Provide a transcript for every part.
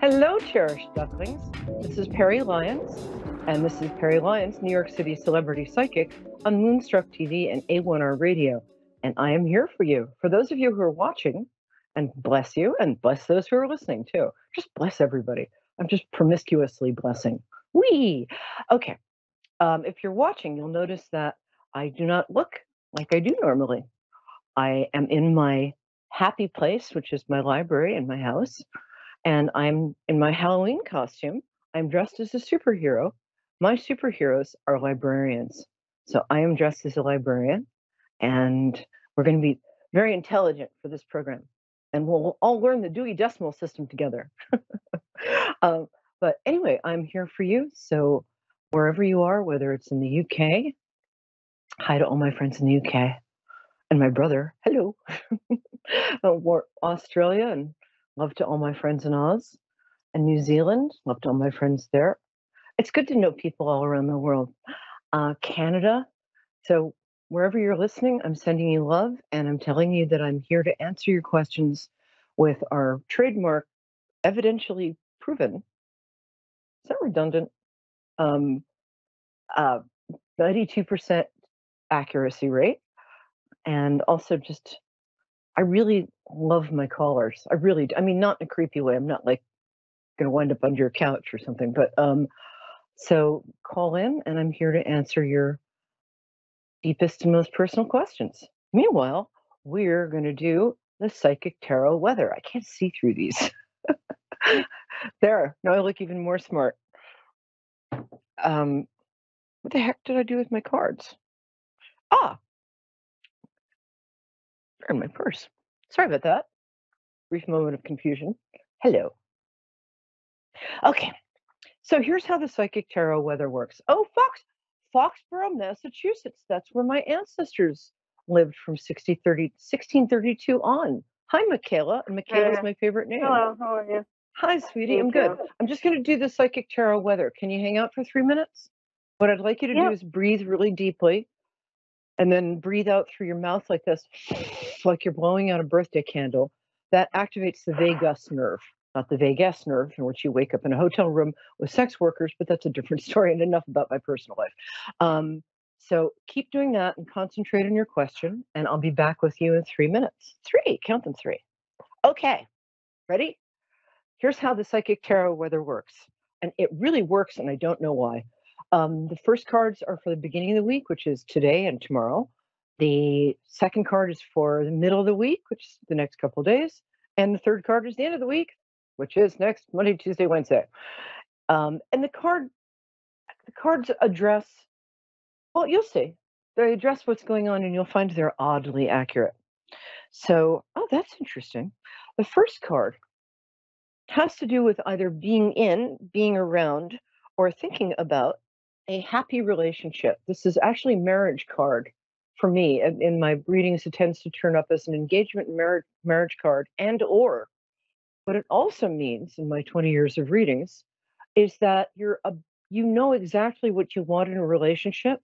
Hello, cherished ducklings. This is Peri Lyons, and this is Peri Lyons, New York City celebrity psychic on Moonstruck TV and A1R Radio. And I am here for you. For those of you who are watching, and bless you, and bless those who are listening too. Just bless everybody. I'm just promiscuously blessing. Whee! Okay. If you're watching, you'll notice that I do not look like I do normally. I am in my happy place, which is my library in my house, and I'm in my Halloween costume. I'm dressed as a superhero. My superheroes are librarians. So I am dressed as a librarian, and we're going to be very intelligent for this program. And we'll all learn the Dewey Decimal System together. But anyway, I'm here for you. So wherever you are, whether it's in the UK, hi to all my friends in the UK, and my brother, hello, Australia, and love to all my friends in Oz, and New Zealand, love to all my friends there. It's good to know people all around the world. Canada, so wherever you're listening, I'm sending you love, and I'm telling you that I'm here to answer your questions with our trademark, evidentially proven, is that redundant? 92% accuracy rate. And also just, I really love my callers. I really do. I mean, not in a creepy way. I'm not like going to wind up under your couch or something, but so call in, and I'm here to answer your deepest and most personal questions. Meanwhile, we're going to do the psychic tarot weather. I can't see through these. There, now I look even more smart. What the heck did I do with my cards? They're in my purse. Sorry about that. Brief moment of confusion. Hello. Okay, so here's how the psychic tarot weather works. Oh, Foxborough, Massachusetts. That's where my ancestors lived from 1632 on. Hi, Michaela. And Michaela's my favorite name. Hello, how are you? Hi, sweetie. I'm good. I'm just going to do the psychic tarot weather. Can you hang out for 3 minutes? What I'd like you to do is breathe really deeply, and then breathe out through your mouth like this, like you're blowing out a birthday candle. That activates the vagus nerve, not the vagus nerve, in which you wake up in a hotel room with sex workers, but that's a different story, and enough about my personal life. So keep doing that and concentrate on your question, and I'll be back with you in 3 minutes. 3, count them 3. Okay, ready? Here's how the psychic tarot weather works. And it really works, and I don't know why. The first cards are for the beginning of the week, which is today and tomorrow. The second card is for the middle of the week, which is the next couple of days. And the third card is the end of the week, which is next Monday, Tuesday, Wednesday. And the cards address, well, you'll see. They address what's going on, and you'll find they're oddly accurate. So, oh, that's interesting. The first card has to do with either being in, being around, or thinking about a happy relationship. This is actually marriage card for me. In my readings, it tends to turn up as an engagement marriage card, and or what it also means in my 20 years of readings is that you know exactly what you want in a relationship,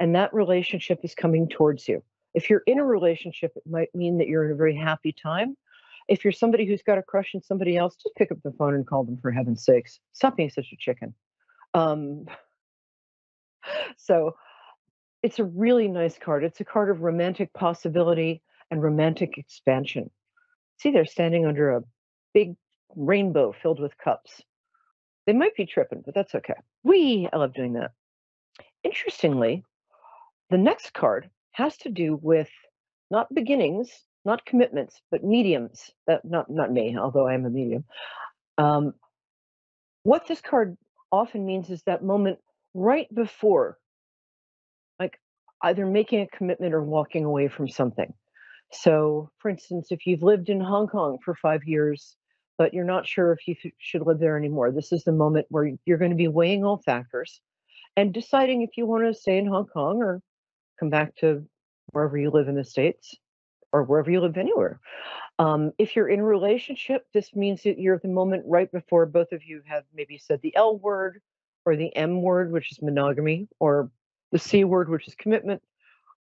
and that relationship is coming towards you. If you're in a relationship, it might mean that you're in a very happy time. If you're somebody who's got a crush on somebody else, just pick up the phone and call them, for heaven's sakes. Stop being such a chicken. So it's a really nice card. It's a card of romantic possibility and romantic expansion. See, they're standing under a big rainbow filled with cups. They might be tripping, but that's okay. I love doing that. Interestingly, the next card has to do with not beginnings, not commitments, but mediums. Not me, although I am a medium. What this card often means is that moment right before, like either making a commitment or walking away from something. So, for instance, if you've lived in Hong Kong for 5 years, but you're not sure if you should live there anymore, this is the moment where you're going to be weighing all factors and deciding if you want to stay in Hong Kong or come back to wherever you live in the States or wherever you live anywhere. If you're in a relationship, this means that you're at the moment right before both of you have maybe said the L word or the M word, which is monogamy, or the C word, which is commitment,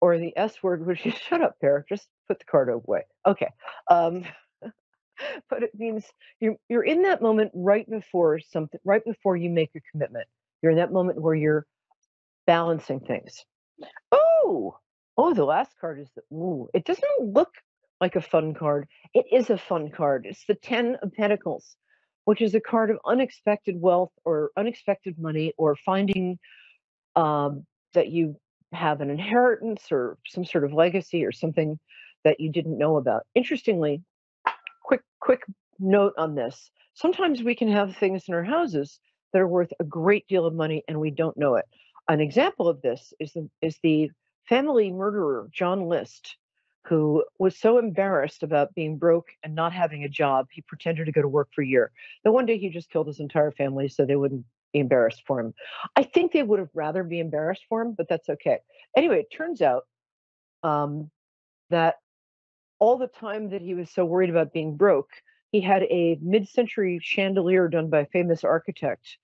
or the S word, which is shut up, Pear, just put the card away. Okay. but it means you're in that moment right before something, right before you make a commitment. You're in that moment where you're balancing things. Oh, oh, the last card is the, ooh, it doesn't look like a fun card. It is a fun card. It's the 10 of Pentacles, which is a card of unexpected wealth or unexpected money or finding that you have an inheritance or some sort of legacy or something that you didn't know about. Interestingly, quick note on this. Sometimes we can have things in our houses that are worth a great deal of money and we don't know it. An example of this is the family murderer John List, who was so embarrassed about being broke and not having a job, he pretended to go to work for a year. Then one day he just killed his entire family so they wouldn't be embarrassed for him. I think they would have rather be embarrassed for him, but that's okay. Anyway, it turns out that all the time that he was so worried about being broke, he had a mid-century chandelier done by a famous architect,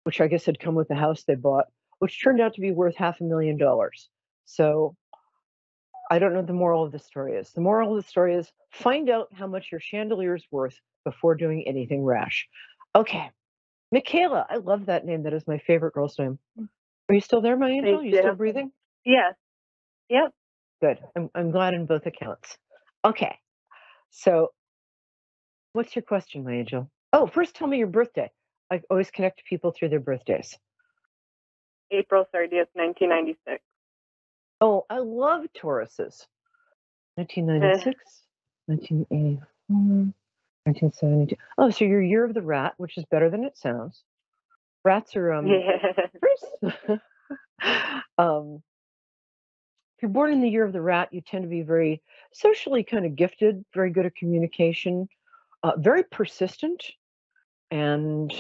which I guess had come with the house they bought, which turned out to be worth $500,000. So I don't know what the moral of the story is. The moral of the story is find out how much your chandelier is worth before doing anything rash. Okay. Michaela, I love that name. That is my favorite girl's name. Are you still there, my angel? Are you still breathing? Yes. Yep. Good. I'm glad in both accounts. Okay. So what's your question, my angel? Oh, first tell me your birthday. I always connect people through their birthdays. April 30th, 1996. Oh, I love Tauruses. 1996, 1984, 1972. Oh, so your year of the rat, which is better than it sounds. Rats are if you're born in the year of the rat, you tend to be very socially kind of gifted, very good at communication, very persistent, and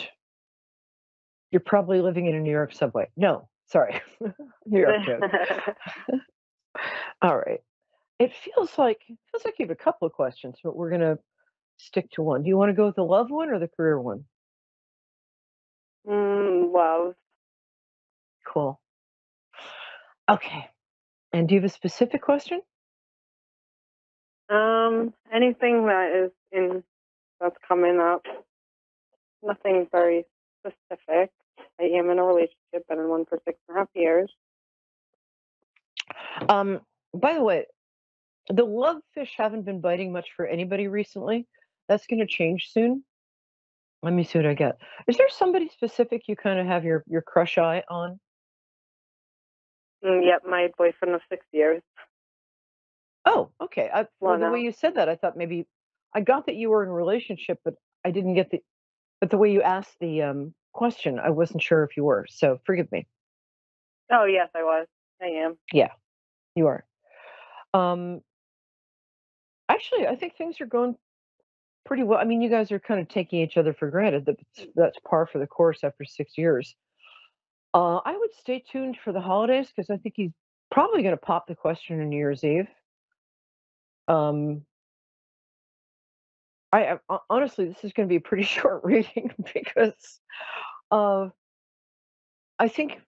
you're probably living in a New York subway. No, sorry, New York joke. All right. It feels like you have a couple of questions, but we're gonna stick to one. Do you want to go with the love one or the career one? Love. Cool. Okay. And do you have a specific question? Anything that's coming up. Nothing very specific. I am in a relationship, been in one for 6.5 years. By the way, the love fish haven't been biting much for anybody recently. That's going to change soon. Let me see what I get. Is there somebody specific you kind of have your crush eye on? Yep, my boyfriend of 6 years. Oh, okay. Well, the way you said that, I thought maybe I got that you were in a relationship, but I didn't get but the way you asked the question, I wasn't sure if you were. So forgive me. Oh, yes, I was. I am. Yeah, you are. Actually, I think things are going pretty well. I mean, you guys are kind of taking each other for granted. That's par for the course after 6 years. I would stay tuned for the holidays because I think he's probably going to pop the question on New Year's Eve. Honestly, this is going to be a pretty short reading because I think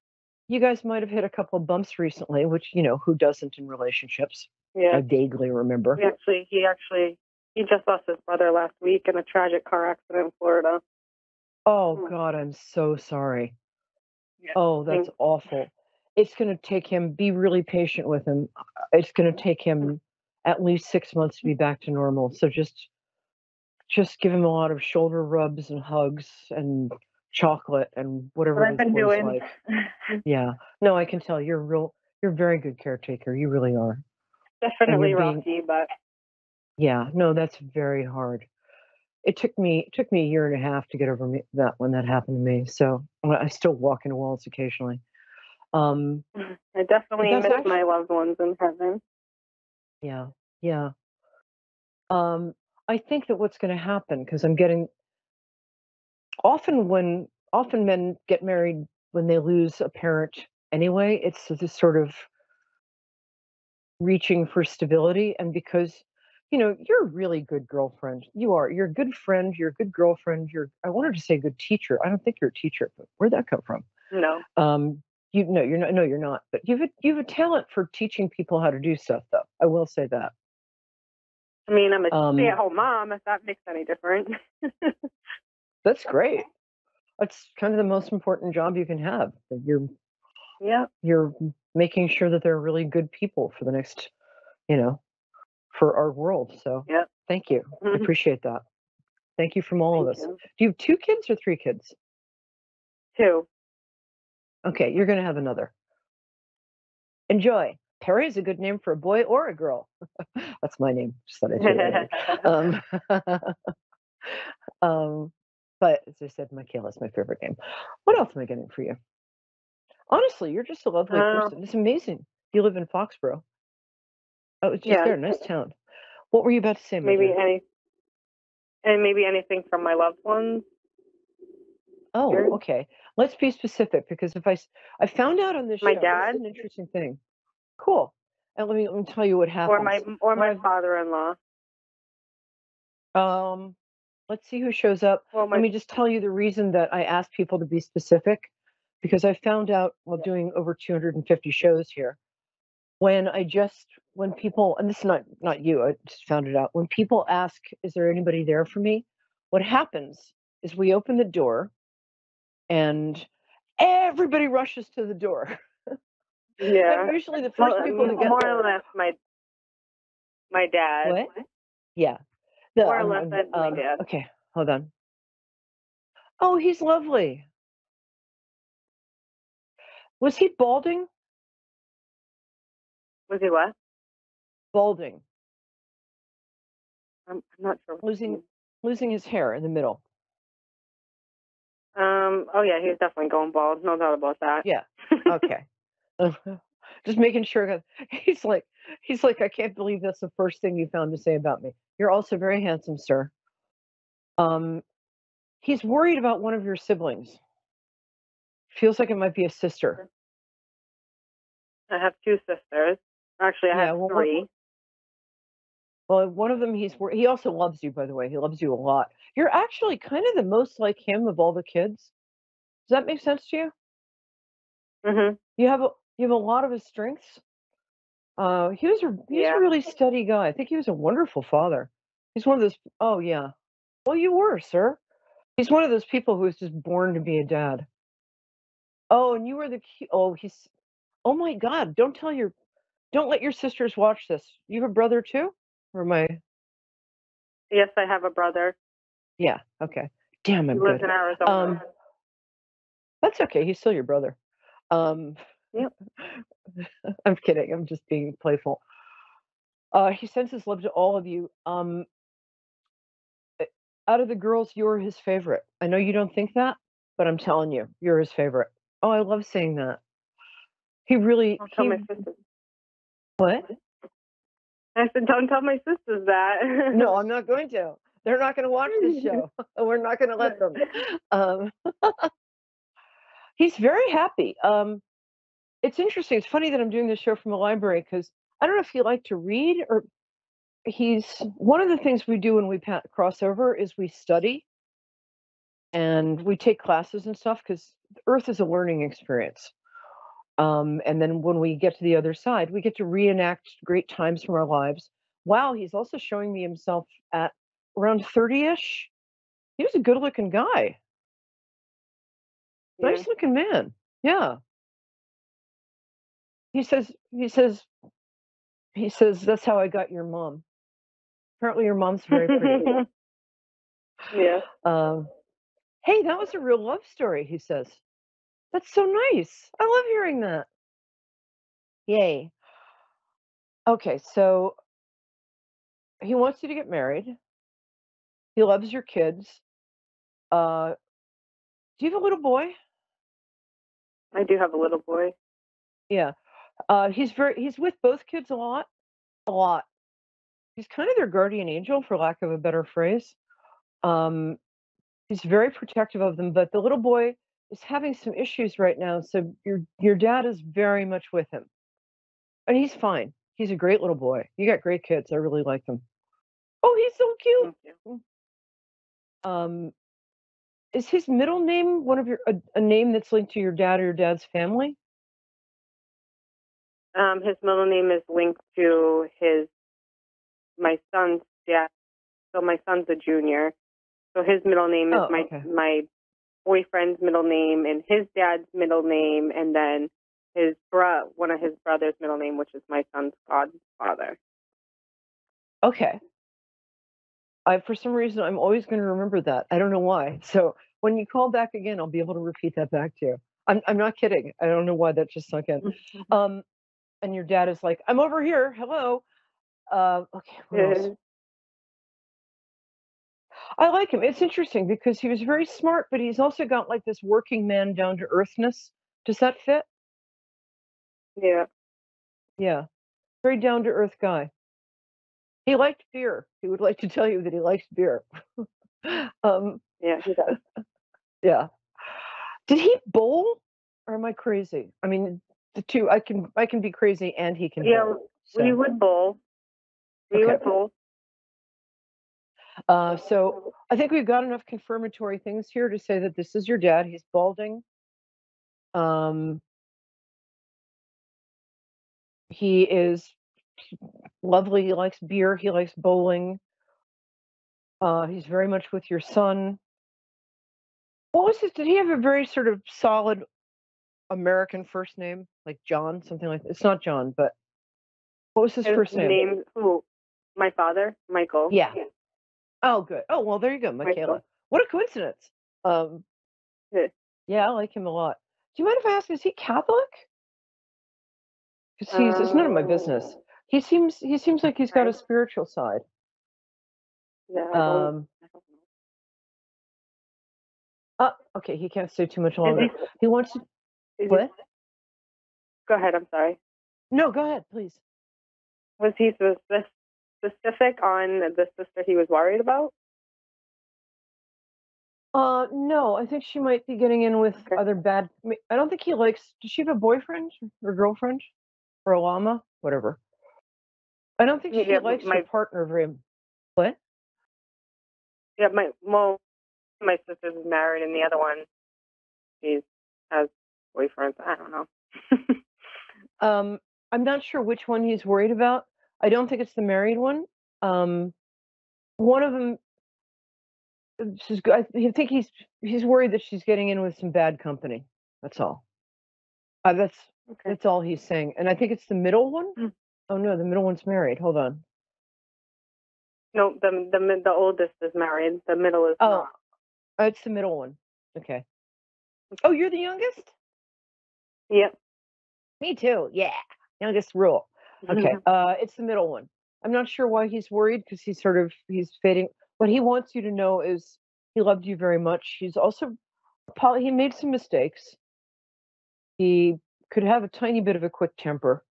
you guys might have hit a couple of bumps recently, which who doesn't in relationships? Yeah, I vaguely remember. He just lost his brother last week in a tragic car accident in Florida. Oh God, I'm so sorry. Yeah. Oh, that's awful. It's going to take him, be really patient with him. It's going to take him at least 6 months to be back to normal. So just give him a lot of shoulder rubs and hugs and chocolate and whatever I've been doing. Like. Yeah. No, I can tell you're a very good caretaker. You really are. Definitely rocky, but yeah, no, that's very hard. It took me a year and a half to get over that when that happened to me. So I still walk into walls occasionally. I definitely miss my loved ones in heaven. Yeah, yeah. I think that what's going to happen, because I'm getting often men get married when they lose a parent anyway. It's this sort of reaching for stability, and because you're a really good girlfriend. You're a good friend. You're a good girlfriend. I wanted to say good teacher. I don't think you're a teacher, but where'd that come from? No. You're not. No, you're not. But you've a talent for teaching people how to do stuff, though. I will say that. I mean, I'm a Um, stay-at-home mom, if that makes any difference. that's great. That's kind of the most important job you can have. That Yep. you're making sure that they're really good people for the next, you know, for our world. So Yep. thank you. I appreciate that. Thank you from all of Thank us. you. Do you have 2 kids or 3 kids? 2. Okay, you're gonna have another. Enjoy. Peri is a good name for a boy or a girl. That's my name. Just thought I'd throw that in. But as I said, Michaela's my favorite name. What else am I getting for you? Honestly, you're just a lovely person. It's amazing. You live in Foxborough. I was just Yeah. there. Nice town. What were you about to say, my dear? Maybe anything from my loved ones. Oh, okay. Let's be specific because I found out on this My show, this dad, is an interesting thing. Cool. And let me tell you what or happens. my father-in-law. Um, let's see who shows up. Well, Let me just tell you the reason that I asked people to be specific, because I found out while doing over 250 shows here, when people, and this is not you, I just found it out. When people ask, "Is there anybody there for me?" What happens is we open the door and everybody rushes to the door. Yeah. And usually the first people to get more there. or less my dad. What? Yeah. More or less that's my dad. Okay, hold on. Oh, he's lovely. Was he balding? Was he what? Balding. I'm not sure. Losing his hair in the middle. Oh yeah, he's definitely going bald. No doubt about that. Yeah. Okay. Just making sure that he's like, I can't believe that's the first thing you found to say about me. You're also very handsome, sir. Um, he's worried about one of your siblings. Feels like it might be a sister. I have 2 sisters. Actually, I Yeah, have 3. Well, one of them he also loves you, by the way. He loves you a lot. You're actually kind of the most like him of all the kids. Does that make sense to you? Mhm. You have a lot of his strengths. He was a Yeah. really steady guy. I think he was a wonderful father. He's one of those. Oh yeah. Well, you were, sir. He's one of those people who was just born to be a dad. Oh, and you were oh, he's. Oh my God! Don't let your sisters watch this. You have a brother too, or am I? Yes, I have a brother. Yeah. Okay. Damn, He I'm lives good. in Arizona. That's okay. He's still your brother. Um, Yep. I'm kidding. I'm just being playful. He sends his love to all of you. Out of the girls, you're his favorite. I know you don't think that, but I'm telling you, you're his favorite. Oh, I love saying that. Don't tell my sisters. What? I said, don't tell my sisters that. No, I'm not going to. They're not going to watch this show. We're not going to let them. Um, he's very happy. It's interesting. It's funny that I'm doing this show from the library because I don't know if you like to read or he's one of the things we do when we cross over is we study and we take classes and stuff because Earth is a learning experience. And then when we get to the other side, we get to reenact great times from our lives. Wow, he's also showing me himself at around 30-ish. He was a good looking guy. Yeah. Nice looking man. Yeah. He says, that's how I got your mom. Apparently your mom's very pretty. Yeah. Hey, that was a real love story, he says. That's so nice. I love hearing that. Yay. Okay, so he wants you to get married. He loves your kids. Do you have a little boy? I do have a little boy. Yeah. He's with both kids a lot. A lot. He's kind of their guardian angel, for lack of a better phrase. Um, he's very protective of them, but the little boy is having some issues right now, so your dad is very much with him. And he's fine. He's a great little boy. You got great kids. I really like them. Oh, he's so Thank you. cute. Um, is his middle name one of a name that's linked to your dad or your dad's family? His middle name is linked to my son's dad. So my son's a junior. So his middle name is my boyfriend's middle name and his dad's middle name, and then one of his brother's middle name, which is my son's godfather. Okay. For some reason, I'm always going to remember that. I don't know why. So when you call back again, I'll be able to repeat that back to you. I'm not kidding. I don't know why that just sunk in. And your dad is like, I'm over here. Hello. Okay. What else? I like him. It's interesting because he was very smart, but he's also got like this working man down to earthness. Does that fit? Yeah. Yeah. Very down to earth guy. He liked beer. He would like to tell you that he likes beer. Yeah, he does. Yeah. Did he bowl, or am I crazy? I mean, the two. I can be crazy, and he can. Yeah, bowl, we would bowl. We would bowl. So I think we've got enough confirmatory things here to say that this is your dad. He's balding. He is lovely. He likes beer. He likes bowling. He's very much with your son. What was his? Did he have a very sort of solid American first name, like John, something like that? It's not John, but what was his first name? Who? My father, Michael. Yeah. Oh, good. Oh, well, there you go, Michaela. What a coincidence. Yeah, I like him a lot. Do you mind if I ask, is he Catholic? Because it's none of my business. He seems like he's got a spiritual side. Yeah, I don't know. Okay, he can't stay too much longer. He wants to. What? Go ahead. I'm sorry. No, go ahead, please. Was he specific on the sister he was worried about? No, I think she might be getting in with other bad. I don't think he likes. Does she have a boyfriend or girlfriend or a llama? Whatever. I don't think she likes her partner very much. What? Yeah, my sister's married, and the other one, has boyfriends. I don't know. I'm not sure which one he's worried about. I don't think it's the married one. One of them. I think he's worried that she's getting in with some bad company. That's all. That's all he's saying. And I think it's the middle one. Oh no, the middle one's married. Hold on. No, the oldest is married. The middle is not. Oh, it's the middle one. Okay. Oh, you're the youngest? Yep. Me too. Yeah. Youngest rule. Okay. It's the middle one. I'm not sure why he's worried because he's fading. What he wants you to know is he loved you very much. He's also he made some mistakes. He could have a tiny bit of a quick temper,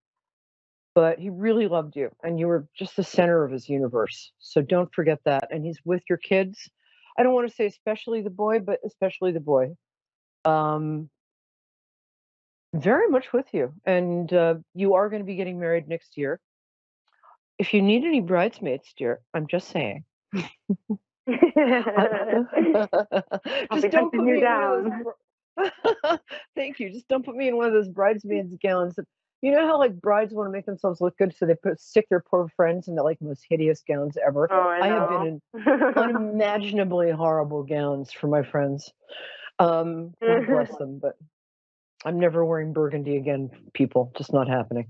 but he really loved you, and you were just the center of his universe. So don't forget that. And he's with your kids. I don't want to say especially the boy, but especially the boy. Very much with you. And you are going to be getting married next year. If you need any bridesmaids, dear, I'm just saying. Just don't put me in one of those. Thank you. Just don't put me in one of those bridesmaids gowns. You know how like brides want to make themselves look good, so they stick their poor friends in the like most hideous gowns ever. Oh, I have been in unimaginably horrible gowns for my friends. God bless them, but I'm never wearing burgundy again, people. Just not happening.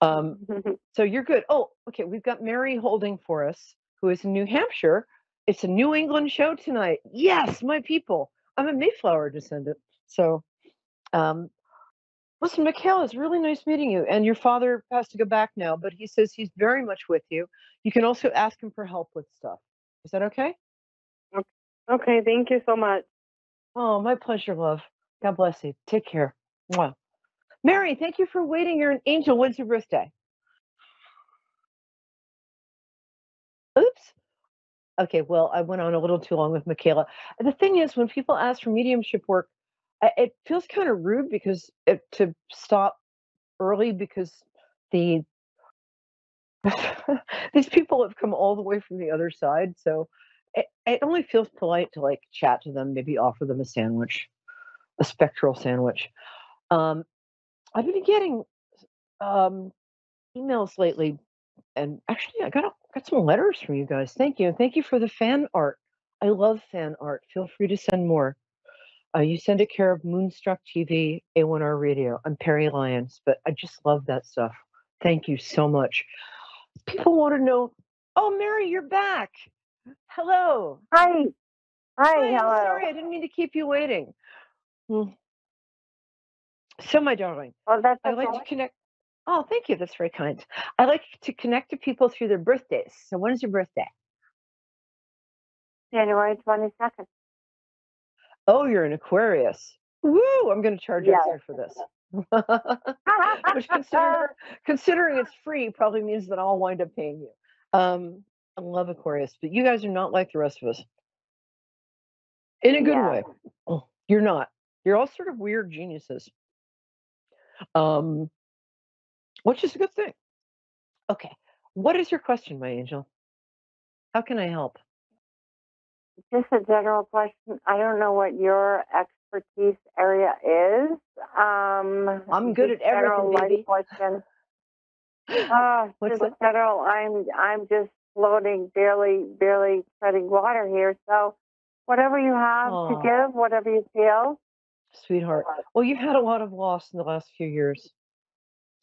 So you're good. Oh, okay. We've got Mary holding for us, who is in New Hampshire. It's a New England show tonight. Yes, my people. I'm a Mayflower descendant. So, listen, Mikhail, it's really nice meeting you. And your father has to go back now, but he says he's very much with you. You can also ask him for help with stuff. Is that okay? Okay. Thank you so much. Oh, my pleasure, love. God bless you. Take care. Mwah. Mary, thank you for waiting. You're an angel. When's your birthday? Oops. Okay, well, I went on a little too long with Michaela. The thing is, when people ask for mediumship work, it feels kind of rude because to stop early because these people have come all the way from the other side. So it only feels polite to like chat to them, maybe offer them a sandwich, a spectral sandwich. I've been getting emails lately, and actually I got a Got some letters from you guys. Thank you. And thank you for the fan art. I love fan art. Feel free to send more. You send it care of Moonstruck TV, A1R Radio. I'm Peri Lyons, but I just love that stuff. Thank you so much. People want to know, oh, Mary, you're back. Hello. Hi. Hi, Hello. I'm sorry. I didn't mean to keep you waiting. So, my darling, well, that's I like to connect. Oh, thank you. That's very kind. I like to connect to people through their birthdays. So when's your birthday? January 22nd. Oh, you're an Aquarius. Woo! I'm going to charge extra for this. Which, considering it's free, probably means that I'll wind up paying you. I love Aquarius, but you guys are not like the rest of us. In a good way. Oh, you're not. You're all sort of weird geniuses. Which is a good thing. Okay. What is your question, my angel? How can I help? Just a general question. I don't know what your expertise area is. I'm good at everything, baby. Question. What's that? General, I'm just floating, barely treading water here. So, whatever you have to give, whatever you feel. Sweetheart. Well, you've had a lot of loss in the last few years.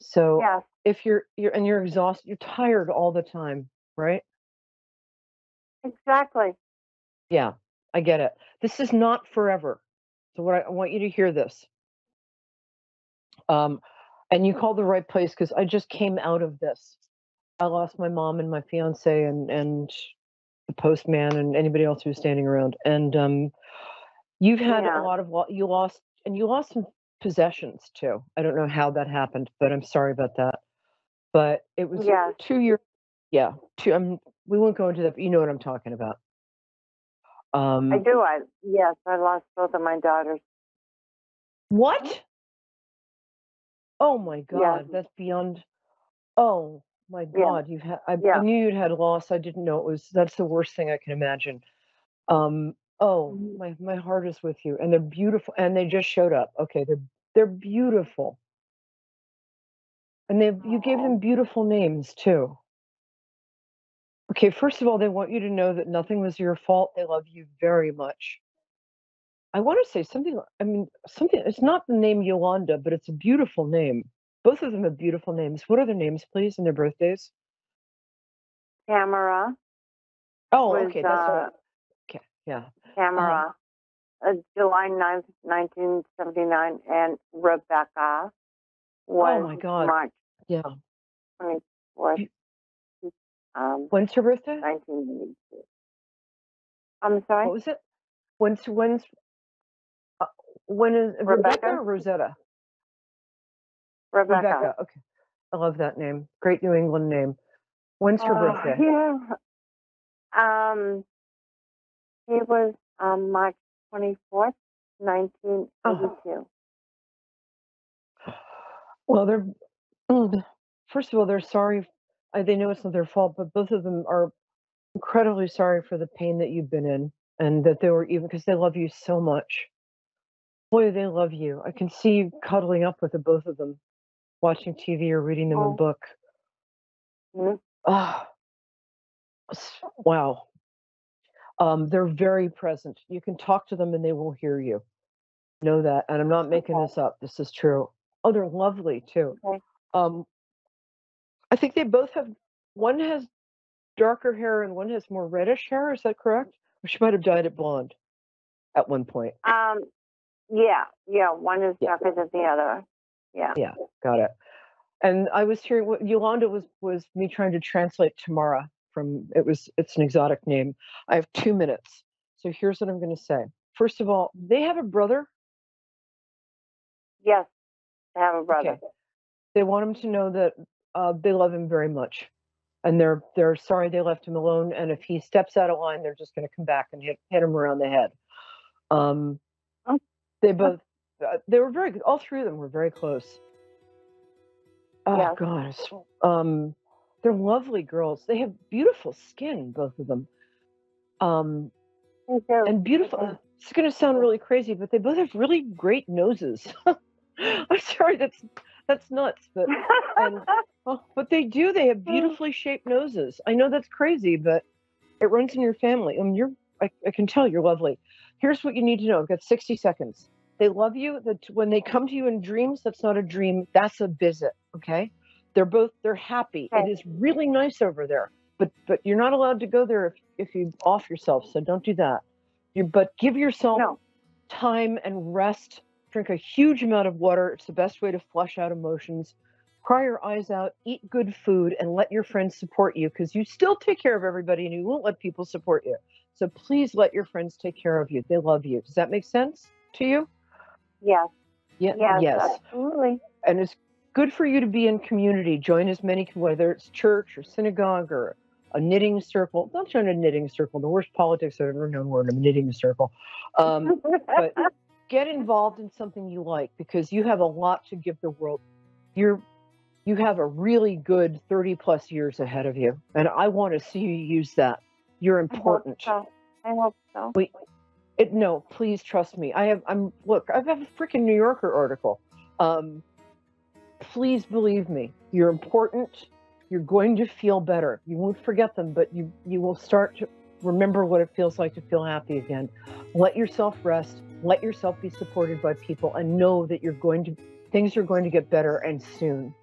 So yes. If you're exhausted, you're tired all the time, right? Exactly. Yeah, I get it. This is not forever. So I want you to hear this. And you called the right place because I just came out of this. I lost my mom and my fiance and the postman and anybody else who was standing around. And you've had a lot of you lost some possessions too. I don't know how that happened, but I'm sorry about that. But it was 2 years. Yeah, we won't go into that, but you know what I'm talking about. I do. Yes, I lost both of my daughters. What? Oh my God, that's beyond. Oh my God, you've had. I knew you'd had loss. I didn't know it was. That's the worst thing I can imagine. My heart is with you, and they're beautiful, and they just showed up. Okay, they're beautiful, and you gave them beautiful names too. Okay, first of all, they want you to know that nothing was your fault. They love you very much. I want to say something. I mean, something. It's not the name Yolanda, but it's a beautiful name. Both of them have beautiful names. What are their names, please, and their birthdays? Tamara. Oh, okay, that's right. Okay, yeah. Tamara. July 9th, 1979, and Rebecca was March. Yeah. 24th. When's her birthday? 1982. I'm sorry? What was it? When is Rebecca or Rosetta? Rebecca. Okay. I love that name. Great New England name. When's her birthday? Yeah. It was March 24th, 1982. Well, first of all, they're sorry. They know it's not their fault, but both of them are incredibly sorry for the pain that you've been in, and that they were even because they love you so much. Boy, they love you. I can see you cuddling up with the both of them, watching TV or reading them a book. Wow. They're very present. You can talk to them and they will hear you. Know that. And I'm not making this up. This is true. Oh, they're lovely too. I think they both have, one has darker hair and one has more reddish hair. Is that correct? Or she might have dyed it blonde at one point. Yeah. One is darker than the other. Yeah. Yeah, got it. And I was hearing what Yolanda was me trying to translate Tamara from it's an exotic name. I have 2 minutes. So here's what I'm going to say. First of all, they have a brother? Yes, they have a brother. Okay. They want him to know that they love him very much. And they're sorry they left him alone. And if he steps out of line, they're just going to come back and hit him around the head. They both, they were very good. All three of them were very close. Oh, gosh. They're lovely girls. They have beautiful skin, both of them. And beautiful. It's going to sound really crazy, but they both have really great noses. I'm sorry, that's nuts, but Oh, but they do. They have beautifully shaped noses. I know that's crazy, but it runs in your family. I mean, I can tell you're lovely. Here's what you need to know. I've got 60 seconds. They love you. That when they come to you in dreams, that's not a dream. That's a visit. Okay. They're happy. Okay. It is really nice over there, but you're not allowed to go there if you off yourself. So don't do that. But give yourself time and rest. Drink a huge amount of water. It's the best way to flush out emotions. Cry your eyes out, eat good food, and let your friends support you, because you still take care of everybody and you won't let people support you. So please let your friends take care of you. They love you. Does that make sense to you? Yes. Yeah. Yes. Absolutely. And it's good for you to be in community. Join as many, whether it's church or synagogue or a knitting circle. Don't join a knitting circle. The worst politics I've ever known were in a knitting circle. But get involved in something you like, because you have a lot to give the world. You have a really good 30 plus years ahead of you. And I want to see you use that. You're important. I hope so. No, please trust me. I have a freaking New Yorker article. Please believe me. You're important. You're going to feel better. You won't forget them, but you will start to remember what it feels like to feel happy again. Let yourself rest. Let yourself be supported by people, and know that things are going to get better, and soon.